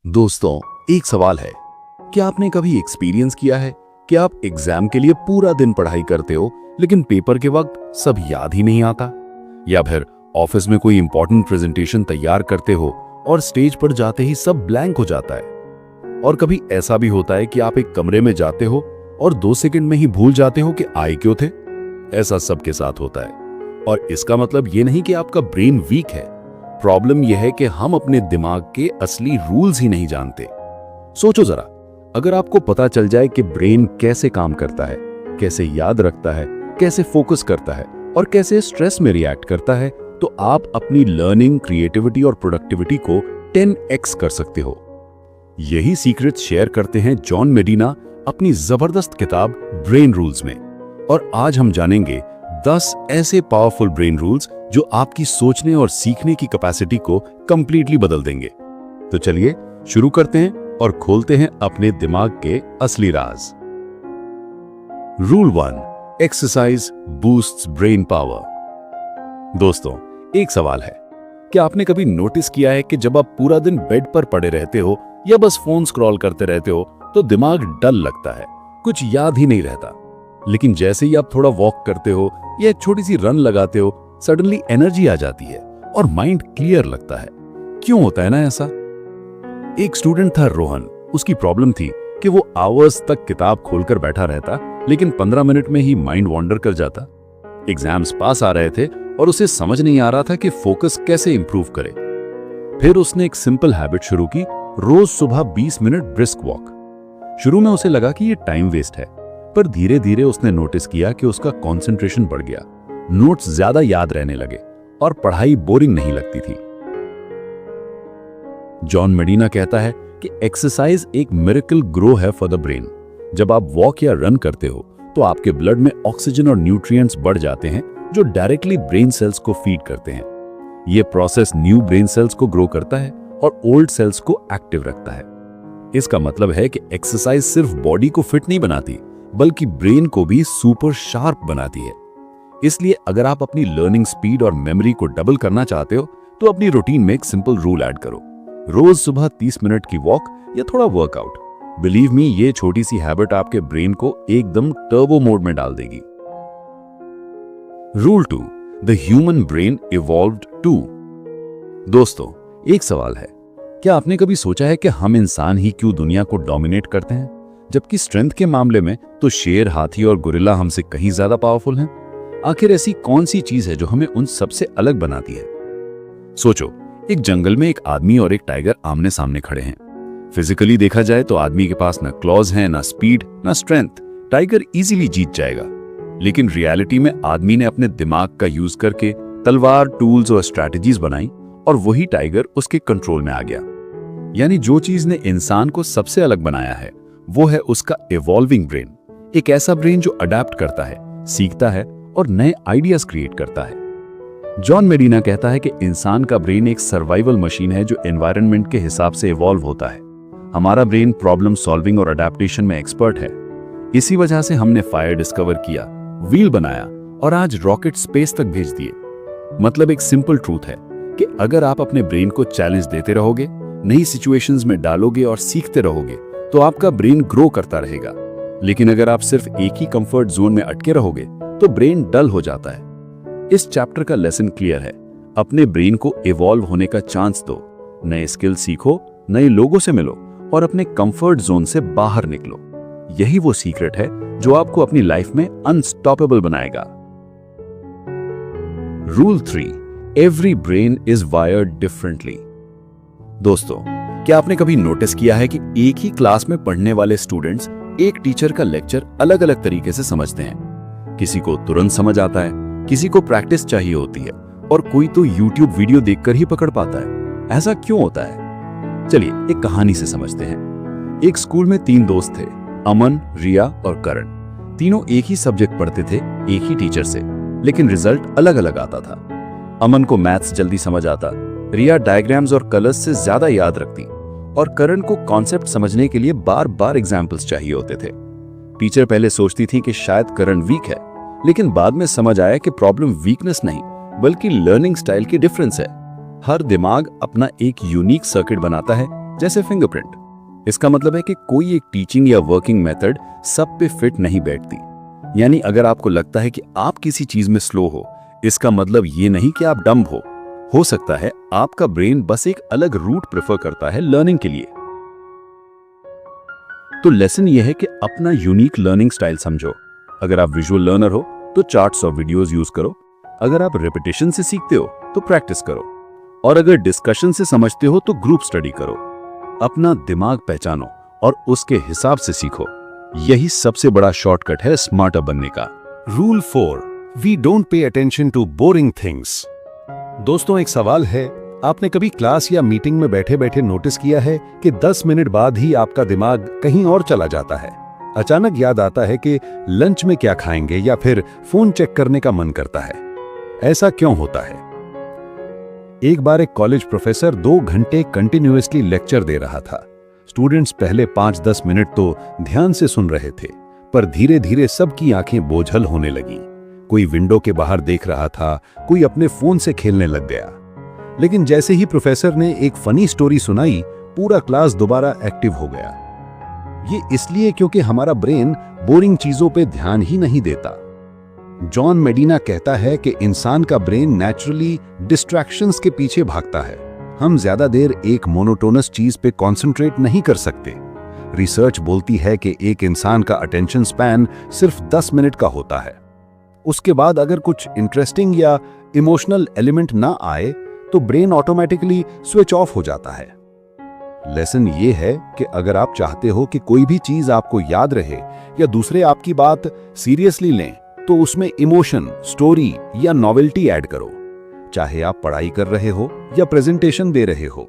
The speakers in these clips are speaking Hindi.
दोस्तों, एक सवाल है, क्या आपने कभी एक्सपीरियंस किया है कि आप एग्जाम के लिए पूरा दिन पढ़ाई करते हो लेकिन पेपर के वक्त सब याद ही नहीं आता? या फिर ऑफिस में कोई इंपॉर्टेंट प्रेजेंटेशन तैयार करते हो और स्टेज पर जाते ही सब ब्लैंक हो जाता है? और कभी ऐसा भी होता है कि आप एक कमरे में जाते हो और 2 सेकंड में ही भूल जाते हो कि आए क्यों थे? ऐसा सबके साथ होता है। और इसका मतलब ये नहीं कि आपका ब्रेन वीक है। प्रॉब्लम यह है कि हम अपने दिमाग के असली रूल्स ही नहीं जानते। सोचो जरा, अगर आपको पता चल जाए कि ब्रेन कैसे काम करता है, कैसे याद रखता है, कैसे फोकस करता है और कैसे स्ट्रेस में रिएक्ट करता है, तो आप अपनी लर्निंग, क्रिएटिविटी और प्रोडक्टिविटी को 10x कर सकते हो। यही सीक्रेट शेयर करते हैं जॉन मेडिना अपनी जबरदस्त किताब ब्रेन रूल्स में। और आज हम जानेंगे 10 ऐसे पावरफुल ब्रेन रूल्स जो आपकी सोचने और सीखने की कैपेसिटी को कंप्लीटली बदल देंगे। तो चलिए शुरू करते हैं और खोलते हैं अपने दिमाग के असली राज। Rule 1, exercise boosts brain power. दोस्तों, एक सवाल है, क्या आपने कभी नोटिस किया है कि जब आप पूरा दिन बेड पर पड़े रहते हो या बस फोन स्क्रॉल करते रहते हो तो दिमाग डल लगता है, कुछ याद ही नहीं रहता। लेकिन जैसे ही आप थोड़ा वॉक करते हो या एक छोटी सी रन लगाते हो, सडनली एनर्जी आ जाती है और माइंड क्लियर लगता है। क्यों होता है ना ऐसा? एक स्टूडेंट था रोहन। उसकी प्रॉब्लम थी कि वो आवर्स तक किताब खोलकर बैठा रहता, लेकिन 15 मिनट में ही माइंड वॉन्डर कर जाता। एग्जाम्स पास आ रहे थे और उसे समझ नहीं आ रहा था कि फोकस कैसे इंप्रूव करे। फिर उसने एक सिंपल हैबिट शुरू की, रोज सुबह 20 मिनट ब्रिस्क वॉक। शुरू में उसे लगा कि ये टाइम वेस्ट है, पर धीरे धीरे उसने नोटिस किया कि उसका कंसंट्रेशन बढ़ गया, नोट्स ज्यादा याद रहने लगे और पढ़ाई बोरिंग नहीं लगती थी। जॉन मेडिना कहता है कि एक्सरसाइज एक मिरेकल ग्रो है फॉर द ब्रेन। जब आप वॉक या रन करते हो तो आपके ब्लड में ऑक्सीजन और न्यूट्रिएंट्स बढ़ जाते हैं जो डायरेक्टली ब्रेन सेल्स को फीड करते हैं। यह प्रोसेस न्यू ब्रेन सेल्स को ग्रो करता है और ओल्ड सेल्स को एक्टिव रखता है। इसका मतलब है कि एक्सरसाइज सिर्फ बॉडी को फिट नहीं बनाती, बल्कि ब्रेन को भी सुपर शार्प बनाती है। इसलिए अगर आप अपनी लर्निंग स्पीड और मेमोरी को डबल करना चाहते हो तो अपनी रूटीन में एक सिंपल रूल ऐड करो, रोज सुबह 30 मिनट की वॉक या थोड़ा वर्कआउट। बिलीव मी, ये छोटी सी हैबिट आपके ब्रेन को एकदम टर्बो मोड में डाल देगी। Rule 2, the human brain evolved too. दोस्तों, एक सवाल है, क्या आपने कभी सोचा है कि हम इंसान ही क्यों दुनिया को डोमिनेट करते हैं, जबकि स्ट्रेंथ के मामले में तो शेर, हाथी और गोरिल्ला हमसे कहीं ज्यादा पावरफुल हैं? आखिर ऐसी कौन सी चीज है जो हमें उन सबसे अलग बनाती है? सोचो, एक जंगल में एक आदमी और एक टाइगर आमने सामने खड़े हैं। फिजिकली देखा जाए तो आदमी के पास ना क्लॉज हैं, ना स्पीड, ना स्ट्रेंथ। टाइगर इजीली जीत जाएगा। लेकिन रियलिटी में आदमी ने अपने दिमाग का यूज करके तलवार, टूल्स और स्ट्रैटेजीज बनाई और वही टाइगर उसके कंट्रोल में आ गया। यानी जो चीज ने इंसान को सबसे अलग बनाया है वो है उसका इवॉल्विंग ब्रेन। एक ऐसा ब्रेन जो अडेप्ट करता है, सीखता है और नए आइडियाज क्रिएट करता है। जॉन मेडिना कहता है कि इंसान का ब्रेन एक सर्वाइवल मशीन है जो एनवायरनमेंट के हिसाब से इवॉल्व होता है। हमारा ब्रेन प्रॉब्लम सॉल्विंग और अडेप्टेशन में एक्सपर्ट है। इसी वजह से हमने फायर डिस्कवर किया, व्हील बनाया और आज रॉकेट स्पेस तक भेज दिए। मतलब एक सिंपल ट्रूथ है कि अगर आप अपने ब्रेन को चैलेंज देते रहोगे, नई सिचुएशंस में डालोगे और सीखते रहोगे तो आपका ब्रेन ग्रो करता रहेगा। लेकिन अगर आप सिर्फ एक ही कंफर्ट जोन में अटके रहोगे तो ब्रेन डल हो जाता है। इस चैप्टर का लेसन क्लियर है, अपने ब्रेन को इवॉल्व होने का चांस दो, नए स्किल सीखो, नए लोगों से मिलो और अपने कंफर्ट जोन से बाहर निकलो। यही वो सीक्रेट है जो आपको अपनी लाइफ में अनस्टॉपेबल बनाएगा। Rule 3, every brain is wired differently. दोस्तों, क्या आपने कभी नोटिस किया है कि एक ही क्लास में पढ़ने वाले स्टूडेंट्स एक टीचर का लेक्चर अलग अलग तरीके से समझते हैं? किसी को तुरंत समझ आता है, किसी को प्रैक्टिस चाहिए होती है और कोई तो YouTube वीडियो देखकर ही पकड़ पाता है। ऐसा क्यों होता है? चलिए एक कहानी से समझते हैं। एक स्कूल में 3 दोस्त थे, अमन, रिया और करण। तीनों एक ही सब्जेक्ट पढ़ते थे, एक ही टीचर से, लेकिन रिजल्ट अलग अलग आता था। अमन को मैथ्स जल्दी समझ आता, रिया डायग्राम्स और कलर्स से ज्यादा याद रखती और करण को कॉन्सेप्ट समझने के लिए बार बार एग्जाम्पल्स चाहिए होते थे। टीचर पहले सोचती थी कि शायद करण वीक है, लेकिन बाद में समझ आया कि प्रॉब्लम वीकनेस नहीं बल्कि लर्निंग स्टाइल की डिफरेंस है। हर दिमाग अपना एक यूनिक सर्किट बनाता है जैसे फिंगरप्रिंट। इसका मतलब है कि कोई एक टीचिंग या वर्किंग मेथड सब पे फिट नहीं बैठती। यानी अगर आपको लगता है कि आप किसी चीज में स्लो हो, इसका मतलब ये नहीं कि आप डम्ब हो सकता है आपका ब्रेन बस एक अलग रूट प्रेफर करता है लर्निंग के लिए। तो लेसन ये है कि अपना यूनिक लर्निंग स्टाइल समझो। अगर आप विजुअल लर्नर हो तो चार्ट्स और वीडियोस यूज करो। अगर आप रेपिटेशन से सीखते हो तो प्रैक्टिस करो। और अगर डिस्कशन से समझते हो तो ग्रुप स्टडी करो। अपना दिमाग पहचानो और उसके हिसाब से सीखो। यही सबसे बड़ा शॉर्टकट है स्मार्टर बनने का। Rule 4, we don't pay attention to boring things. दोस्तों, एक सवाल है, आपने कभी क्लास या मीटिंग में बैठे बैठे नोटिस किया है कि 10 मिनट बाद ही आपका दिमाग कहीं और चला जाता है? अचानक याद आता है कि लंच में क्या खाएंगे या फिर फोन चेक करने का मन करता है। ऐसा क्यों होता है? एक बार एक कॉलेज प्रोफेसर 2 घंटे कंटिन्यूअसली लेक्चर दे रहा था। स्टूडेंट्स पहले 5-10 मिनट तो ध्यान से सुन रहे थे, पर धीरे धीरे सबकी आंखें बोझल होने लगीं। कोई विंडो के बाहर देख रहा था, कोई अपने फोन से खेलने लग गया। लेकिन जैसे ही प्रोफेसर ने एक फनी स्टोरी सुनाई, पूरा क्लास दोबारा एक्टिव हो गया। ये इसलिए क्योंकि हमारा ब्रेन बोरिंग चीजों पे ध्यान ही नहीं देता। जॉन मेडिना कहता है कि इंसान का ब्रेन नेचुरली डिस्ट्रैक्शंस के पीछे भागता है। हम ज्यादा देर एक मोनोटोनस चीज पे कंसंट्रेट नहीं कर सकते। रिसर्च बोलती है कि एक इंसान का अटेंशन स्पैन सिर्फ 10 मिनट का होता है। उसके बाद अगर कुछ इंटरेस्टिंग या इमोशनल एलिमेंट ना आए तो ब्रेन ऑटोमेटिकली स्विच ऑफ हो जाता है। लेसन ये है कि अगर आप चाहते हो कि कोई भी चीज आपको याद रहे या दूसरे आपकी बात सीरियसली लें, तो उसमें इमोशन, स्टोरी या नॉवेल्टी ऐड करो। चाहे आप पढ़ाई कर रहे हो या प्रेजेंटेशन दे रहे हो,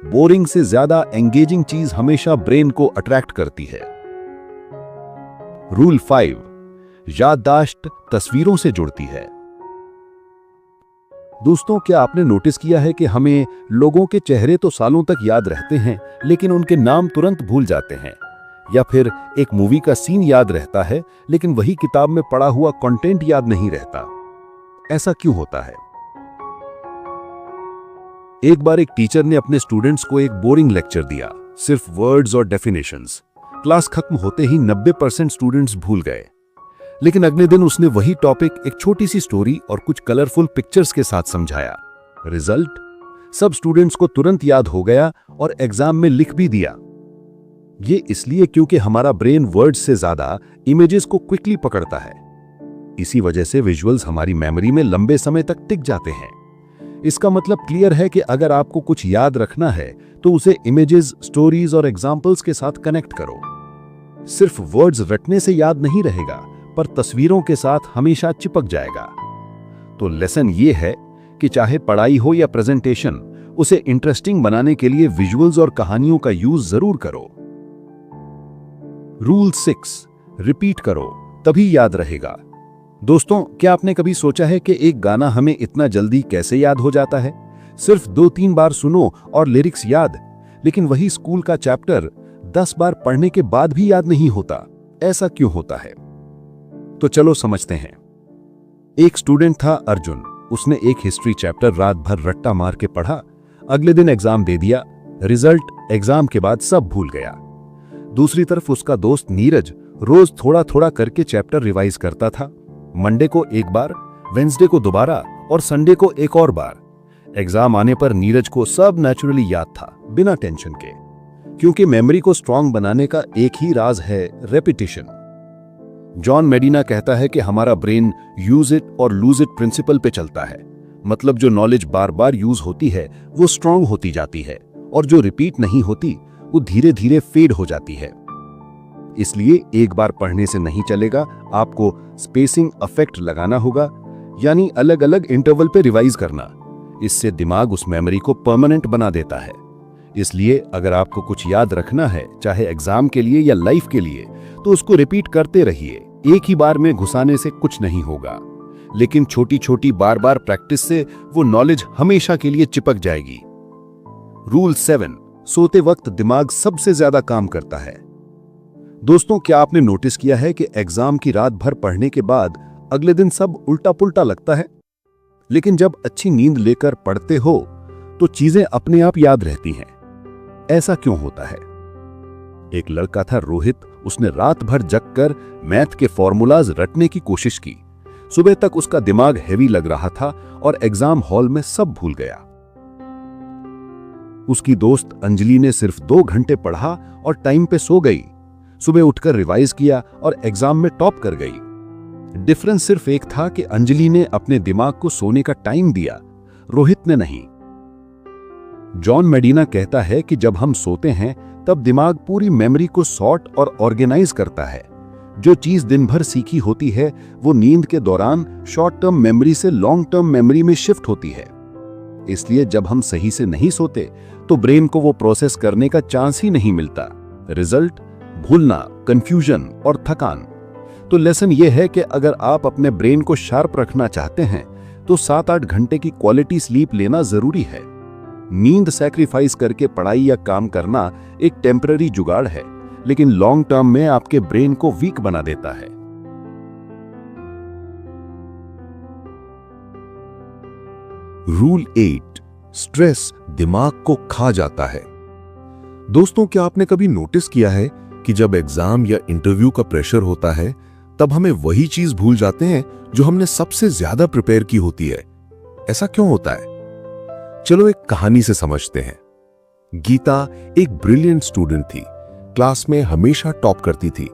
बोरिंग से ज्यादा एंगेजिंग चीज हमेशा ब्रेन को अट्रैक्ट करती है। रूल 5, याददाश्त तस्वीरों से जुड़ती है। दोस्तों, क्या आपने नोटिस किया है कि हमें लोगों के चेहरे तो सालों तक याद रहते हैं, लेकिन उनके नाम तुरंत भूल जाते हैं? या फिर एक मूवी का सीन याद रहता है, लेकिन वही किताब में पढ़ा हुआ कंटेंट याद नहीं रहता? ऐसा क्यों होता है? एक बार एक टीचर ने अपने स्टूडेंट्स को एक बोरिंग लेक्चर दिया, सिर्फ वर्ड्स और डेफिनेशंस। क्लास खत्म होते ही 90% स्टूडेंट्स भूल गए। लेकिन अगले दिन उसने वही टॉपिक एक छोटी सी स्टोरी और कुछ कलरफुल पिक्चर्स के साथ समझाया। रिजल्ट, सब स्टूडेंट्स को तुरंत याद हो गया और एग्जाम में लिख भी दिया। ये इसलिए क्योंकि हमारा ब्रेन वर्ड्स से ज्यादा इमेजेस को क्विकली पकड़ता है। इसी वजह से विजुअल्स हमारी मेमोरी में लंबे समय तक टिक जाते हैं। इसका मतलब क्लियर है कि अगर आपको कुछ याद रखना है तो उसे इमेजेस, स्टोरीज और एग्जाम्पल्स के साथ कनेक्ट करो। सिर्फ वर्ड्स रटने से याद नहीं रहेगा, पर तस्वीरों के साथ हमेशा चिपक जाएगा। तो लेसन ये है कि चाहे पढ़ाई हो या प्रेजेंटेशन, उसे इंटरेस्टिंग बनाने के लिए विजुअल्स और कहानियों का यूज जरूर करो। रूल 6, रिपीट करो तभी याद रहेगा। दोस्तों, क्या आपने कभी सोचा है कि एक गाना हमें इतना जल्दी कैसे याद हो जाता है? सिर्फ 2-3 बार सुनो और लिरिक्स याद, लेकिन वही स्कूल का चैप्टर 10 बार पढ़ने के बाद भी याद नहीं होता। ऐसा क्यों होता है? तो चलो समझते हैं। एक स्टूडेंट था अर्जुन। उसने एक हिस्ट्री चैप्टर रात भर रट्टा मार के पढ़ा। अगले दिन एग्जाम दे दिया। रिजल्ट एग्जाम के बाद सब भूल गया। दूसरी तरफ उसका दोस्त नीरज रोज थोड़ा थोड़ा करके चैप्टर रिवाइज करता था। मंडे को एक बार, वेंसडे को दोबारा और संडे को एक और बार। एग्जाम आने पर नीरज को सब नेचुरली याद था, बिना टेंशन के, क्योंकि मेमोरी को स्ट्रांग बनाने का एक ही राज है, रेपिटेशन। जॉन मेडिना कहता है कि हमारा ब्रेन यूज इट और लूज इट प्रिंसिपल पे चलता है। मतलब जो नॉलेज बार बार यूज होती है वो स्ट्रांग होती जाती है, और जो रिपीट नहीं होती वो धीरे धीरे फेड हो जाती है। इसलिए एक बार पढ़ने से नहीं चलेगा, आपको स्पेसिंग इफेक्ट लगाना होगा, यानी अलग अलग इंटरवल पे रिवाइज करना। इससे दिमाग उस मेमोरी को परमानेंट बना देता है। इसलिए अगर आपको कुछ याद रखना है, चाहे एग्जाम के लिए या लाइफ के लिए, तो उसको रिपीट करते रहिए। एक ही बार में घुसाने से कुछ नहीं होगा, लेकिन छोटी छोटी बार बार प्रैक्टिस से वो नॉलेज हमेशा के लिए चिपक जाएगी। रूल 7, सोते वक्त दिमाग सबसे ज्यादा काम करता है। दोस्तों, क्या आपने नोटिस किया है कि एग्जाम की रात भर पढ़ने के बाद अगले दिन सब उल्टा पुल्टा लगता है? लेकिन जब अच्छी नींद लेकर पढ़ते हो तो चीजें अपने आप याद रहती हैं। ऐसा क्यों होता है? एक लड़का था रोहित, उसने रात भर जगकर मैथ के फॉर्मूलाज रटने की कोशिश की। सुबह तक उसका दिमाग हैवी लग रहा था और एग्जाम हॉल में सब भूल गया। उसकी दोस्त अंजलि ने सिर्फ 2 घंटे पढ़ा और टाइम पे सो गई। सुबह उठकर रिवाइज किया और एग्जाम में टॉप कर गई। डिफरेंस सिर्फ एक था कि अंजलि ने अपने दिमाग को सोने का टाइम दिया, रोहित ने नहीं। जॉन मेडिना कहता है कि जब हम सोते हैं तब दिमाग पूरी मेमोरी को सॉर्ट और ऑर्गेनाइज करता है। जो चीज दिन भर सीखी होती है वो नींद के दौरान शॉर्ट टर्म मेमोरी से लॉन्ग टर्म मेमोरी में शिफ्ट होती है। इसलिए जब हम सही से नहीं सोते तो ब्रेन को वो प्रोसेस करने का चांस ही नहीं मिलता। रिजल्ट भूलना, कंफ्यूजन और थकान। तो लेसन ये है कि अगर आप अपने ब्रेन को शार्प रखना चाहते हैं तो 7-8 घंटे की क्वालिटी स्लीप लेना जरूरी है। नींद सैक्रिफाइस करके पढ़ाई या काम करना एक टेम्पररी जुगाड़ है, लेकिन लॉन्ग टर्म में आपके ब्रेन को वीक बना देता है। रूल 8, स्ट्रेस दिमाग को खा जाता है। दोस्तों, क्या आपने कभी नोटिस किया है कि जब एग्जाम या इंटरव्यू का प्रेशर होता है तब हमें वही चीज भूल जाते हैं जो हमने सबसे ज्यादा प्रिपेयर की होती है? ऐसा क्यों होता है? चलो एक कहानी से समझते हैं। गीता एक ब्रिलियंट स्टूडेंट थी, क्लास में हमेशा टॉप करती थी,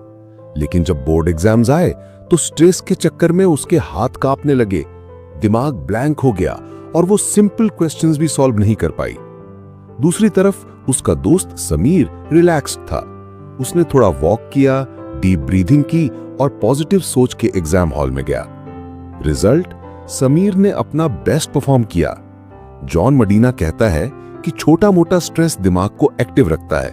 लेकिन जब बोर्ड एग्जाम्स आए तो स्ट्रेस के चक्कर में उसके हाथ कांपने लगे, दिमाग ब्लैंक हो गया और वो सिंपल क्वेश्चंस भी सॉल्व नहीं कर पाई। दूसरी तरफ उसका दोस्त समीर रिलैक्स्ड था। उसने थोड़ा वॉक किया, डीप ब्रीथिंग की और पॉजिटिव सोच के एग्जाम हॉल में गया। रिजल्ट, समीर ने अपना बेस्ट परफॉर्म किया। जॉन मेडिना कहता है कि छोटा मोटा स्ट्रेस दिमाग को एक्टिव रखता है,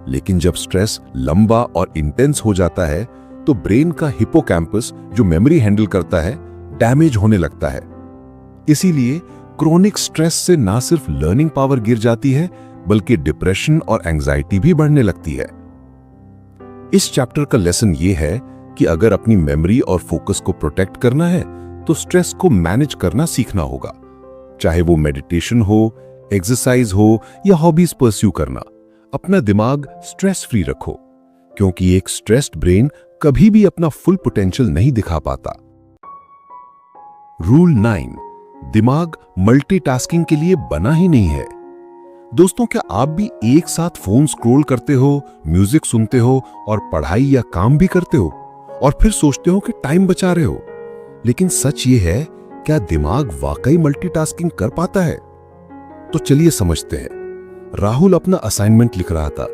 लेकिन जब स्ट्रेस लंबा और इंटेंस हो जाता है तो ब्रेन का हिपोकैम्पस जो मेमोरी हैंडल करता है डैमेज होने लगता है। इसीलिए क्रोनिक स्ट्रेस से ना सिर्फ लर्निंग पावर गिर जाती है बल्कि डिप्रेशन और एंजाइटी भी बढ़ने लगती है। इस चैप्टर का लेसन ये है कि अगर अपनी मेमोरी और फोकस को प्रोटेक्ट करना है तो स्ट्रेस को मैनेज करना सीखना होगा, चाहे वो मेडिटेशन हो, एक्सरसाइज हो या हॉबीज परस्यू करना। अपना दिमाग स्ट्रेस फ्री रखो, क्योंकि एक स्ट्रेस्ड ब्रेन कभी भी अपना फुल पोटेंशियल नहीं दिखा पाता। रूल 9, दिमाग मल्टीटास्किंग के लिए बना ही नहीं है। दोस्तों, क्या आप भी एक साथ फोन स्क्रॉल करते हो, म्यूजिक सुनते हो और पढ़ाई या काम भी करते हो और फिर सोचते हो कि टाइम बचा रहे हो? लेकिन सच ये है, क्या दिमाग वाकई मल्टीटास्किंग कर पाता है? तो चलिए समझते हैं। राहुल अपना असाइनमेंट लिख रहा था,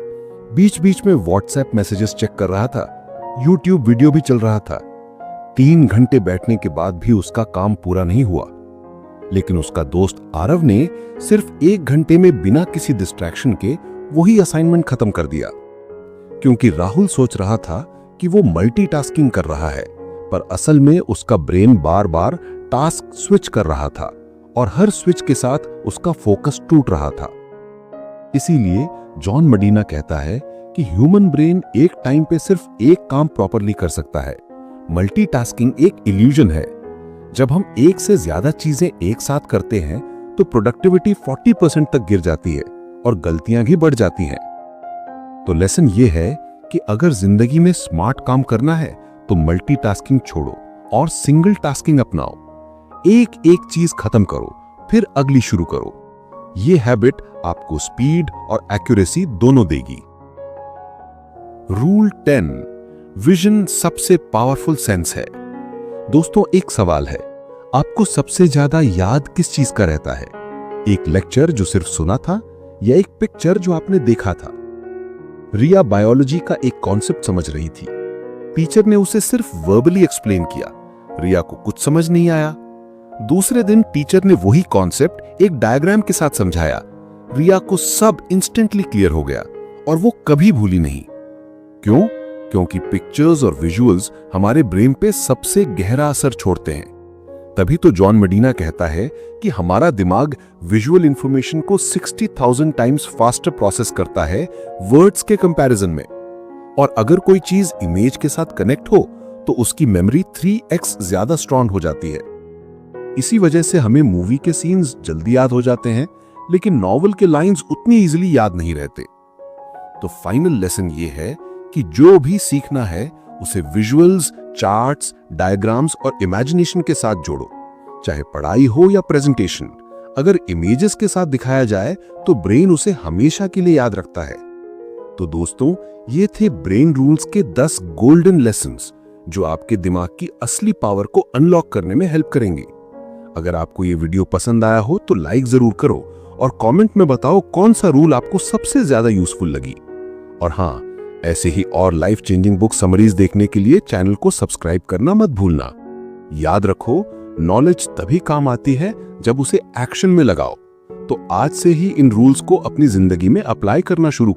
बीच बीच में व्हाट्सएप मैसेजेस चेक कर रहा था, यूट्यूब वीडियो भी चल रहा था। 3 घंटे बैठने के बाद भी उसका काम पूरा नहीं हुआ। लेकिन उसका दोस्त आरव ने सिर्फ 1 घंटे में बिना किसी डिस्ट्रैक्शन के वही असाइनमेंट खत्म कर दिया, क्योंकि राहुल सोच रहा था कि वो मल्टीटास्किंग कर रहा है, पर असल में उसका ब्रेन बार बार टास्क स्विच कर रहा था और हर स्विच के साथ उसका फोकस टूट रहा था। इसीलिए जॉन मेडिना कहता है कि ह्यूमन ब्रेन एक टाइम पे सिर्फ एक काम प्रॉपरली कर सकता है। मल्टीटास्किंग एक इल्यूजन है। जब हम एक से ज्यादा चीजें एक साथ करते हैं तो प्रोडक्टिविटी 40% तक गिर जाती है और गलतियां भी बढ़ जाती हैं। तो लेसन ये है कि अगर जिंदगी में स्मार्ट काम करना है तो मल्टीटास्किंग छोड़ो और सिंगल टास्किंग अपनाओ। एक एक चीज खत्म करो, फिर अगली शुरू करो। ये हैबिट आपको स्पीड और एक्यूरेसी दोनों देगी। रूल 10, विजन सबसे पावरफुल सेंस है। दोस्तों, एक सवाल है, आपको सबसे ज्यादा याद किस चीज का रहता है? एक लेक्चर जो सिर्फ सुना था या एक पिक्चर जो आपने देखा था? रिया बायोलॉजी का एक कॉन्सेप्ट समझ रही थी। टीचर ने उसे सिर्फ वर्बली एक्सप्लेन किया, रिया को कुछ समझ नहीं आया। दूसरे दिन टीचर ने वही कॉन्सेप्ट एक डायग्राम के साथ समझाया। रिया को सब इंस्टेंटली क्लियर हो गया और वो कभी भूली नहीं। क्यों? क्योंकि पिक्चर्स और विजुअल्स हमारे ब्रेन पे सबसे गहरा असर छोड़ते हैं। तभी तो जॉन मेडिना कहता है कि हमारा दिमाग विजुअल इंफॉर्मेशन को 60,000 टाइम्स फास्टर प्रोसेस करता है वर्ड्स के कंपैरिजन में। और अगर कोई चीज इमेज के साथ कनेक्ट हो तो उसकी मेमोरी 3x ज्यादा स्ट्रांग हो जाती है। इसी वजह से हमें मूवी के सीन्स जल्दी याद हो जाते हैं, लेकिन नॉवल के लाइंस उतनी इजीली याद नहीं रहते। तो फाइनल लेसन ये है कि जो भी सीखना है उसे विजुअल्स, चार्ट्स, डायग्राम्स और इमेजिनेशन के साथ जोड़ो। चाहे पढ़ाई हो या प्रेजेंटेशन, अगर इमेजेस के साथ दिखाया जाए तो ब्रेन उसे हमेशा के लिए याद रखता है। तो दोस्तों, ये थे ब्रेन रूल्स के 10 गोल्डन लेसन्स जो आपके दिमाग की असली पावर को अनलॉक करने में हेल्प करेंगे। अगर आपको ये वीडियो पसंद आया हो तो लाइक जरूर करो और कमेंट में बताओ कौन सा रूल आपको सबसे ज्यादा यूजफुल लगी। और हाँ, ऐसे ही और लाइफ चेंजिंग बुक समरीज देखने के लिए चैनल को सब्सक्राइब करना मत भूलना। याद रखो, नॉलेज तभी काम आती है जब उसे एक्शन में लगाओ। तो आज से ही इन रूल्स को अपनी जिंदगी में अप्लाई करना शुरू